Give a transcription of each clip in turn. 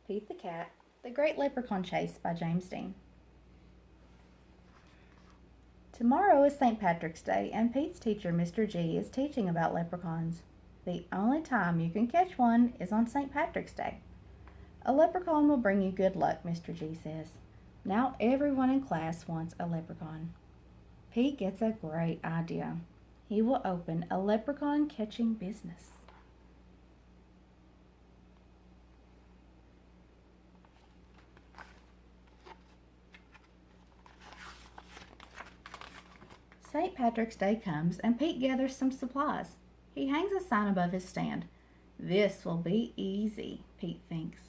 Pete the Cat, The Great Leprechaun Chase by James Dean. Tomorrow is St. Patrick's Day, and Pete's teacher, Mr. G, is teaching about leprechauns. The only time you can catch one is on St. Patrick's Day. A leprechaun will bring you good luck, Mr. G says. Now everyone in class wants a leprechaun. Pete gets a great idea. He will open a leprechaun catching business. St. Patrick's Day comes and Pete gathers some supplies. He hangs a sign above his stand. This will be easy, Pete thinks.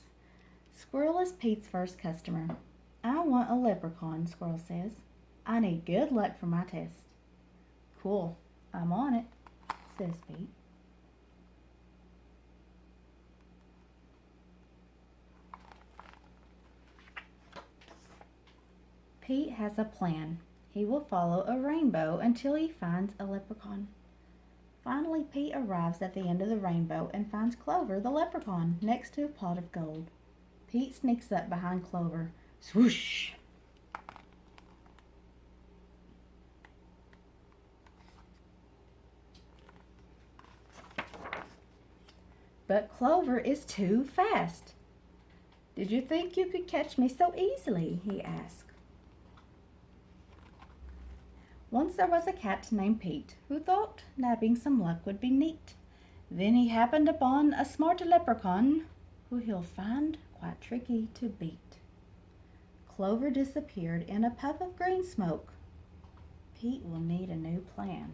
Squirrel is Pete's first customer. I want a leprechaun, Squirrel says. I need good luck for my test. Cool, I'm on it, says Pete. Pete has a plan. He will follow a rainbow until he finds a leprechaun. Finally, Pete arrives at the end of the rainbow and finds Clover, the leprechaun, next to a pot of gold. Pete sneaks up behind Clover. Swoosh! But Clover is too fast. Did you think you could catch me so easily? He asked. Once there was a cat named Pete who thought nabbing some luck would be neat. Then he happened upon a smart leprechaun who he'll find quite tricky to beat. Clover disappeared in a puff of green smoke. Pete will need a new plan.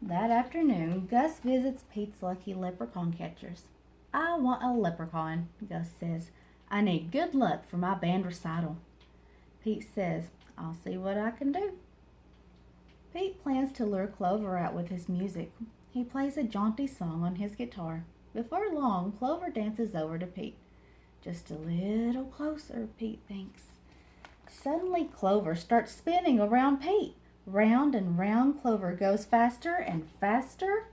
That afternoon, Gus visits Pete's lucky leprechaun catchers. I want a leprechaun, Gus says. I need good luck for my band recital. Pete says, I'll see what I can do. Pete plans to lure Clover out with his music. He plays a jaunty song on his guitar. Before long, Clover dances over to Pete. Just a little closer, Pete thinks. Suddenly, Clover starts spinning around Pete. Round and round, Clover goes faster and faster.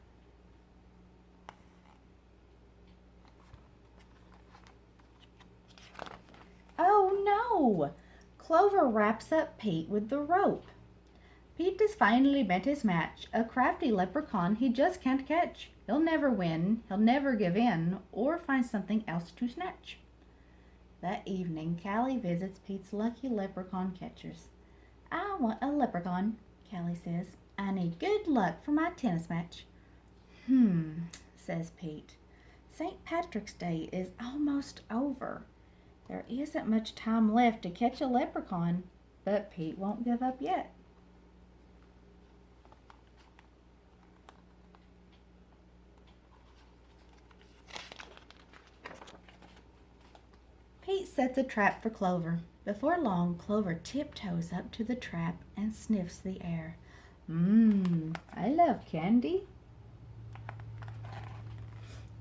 Oh no! Clover wraps up Pete with the rope. Pete has finally met his match, a crafty leprechaun he just can't catch. He'll never win, he'll never give in, or find something else to snatch. That evening, Callie visits Pete's lucky leprechaun catchers. I want a leprechaun, Callie says. I need good luck for my tennis match. Says Pete. St. Patrick's Day is almost over. There isn't much time left to catch a leprechaun, but Pete won't give up yet. Pete sets a trap for Clover. Before long, Clover tiptoes up to the trap and sniffs the air. I love candy.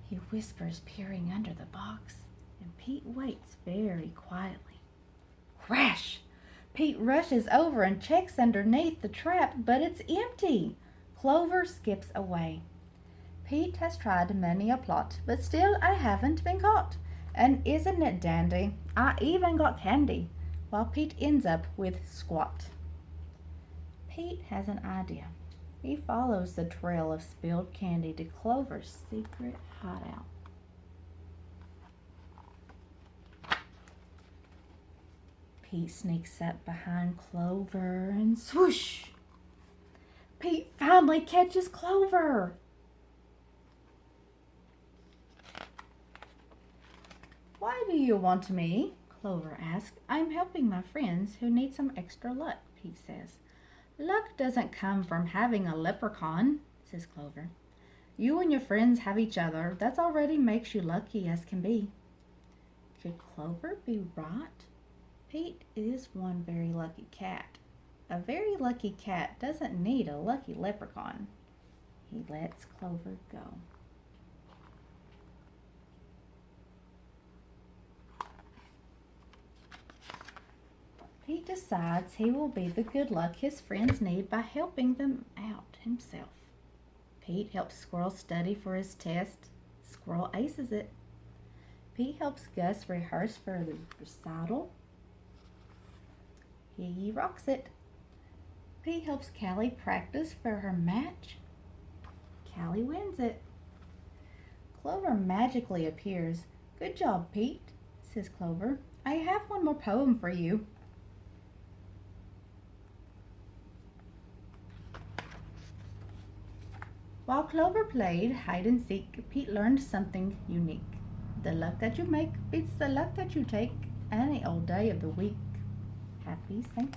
He whispers, peering under the box. And Pete waits very quietly. Crash! Pete rushes over and checks underneath the trap, but it's empty. Clover skips away. Pete has tried many a plot, but still I haven't been caught. And isn't it dandy? I even got candy, while Pete ends up with squat. Pete has an idea. He follows the trail of spilled candy to Clover's secret hideout. Pete sneaks up behind Clover and swoosh! Pete finally catches Clover! Why do you want me? Clover asks. I'm helping my friends who need some extra luck, Pete says. Luck doesn't come from having a leprechaun, says Clover. You and your friends have each other. That already makes you lucky as can be. Could Clover be right? Pete is one very lucky cat. A very lucky cat doesn't need a lucky leprechaun. He lets Clover go. Pete decides he will be the good luck his friends need by helping them out himself. Pete helps Squirrel study for his test. Squirrel aces it. Pete helps Gus rehearse for the recital. He rocks it. Pete helps Callie practice for her match. Callie wins it. Clover magically appears. Good job, Pete, says Clover. I have one more poem for you. While Clover played hide and seek, Pete learned something unique. The luck that you make beats the luck that you take any old day of the week. Happy St.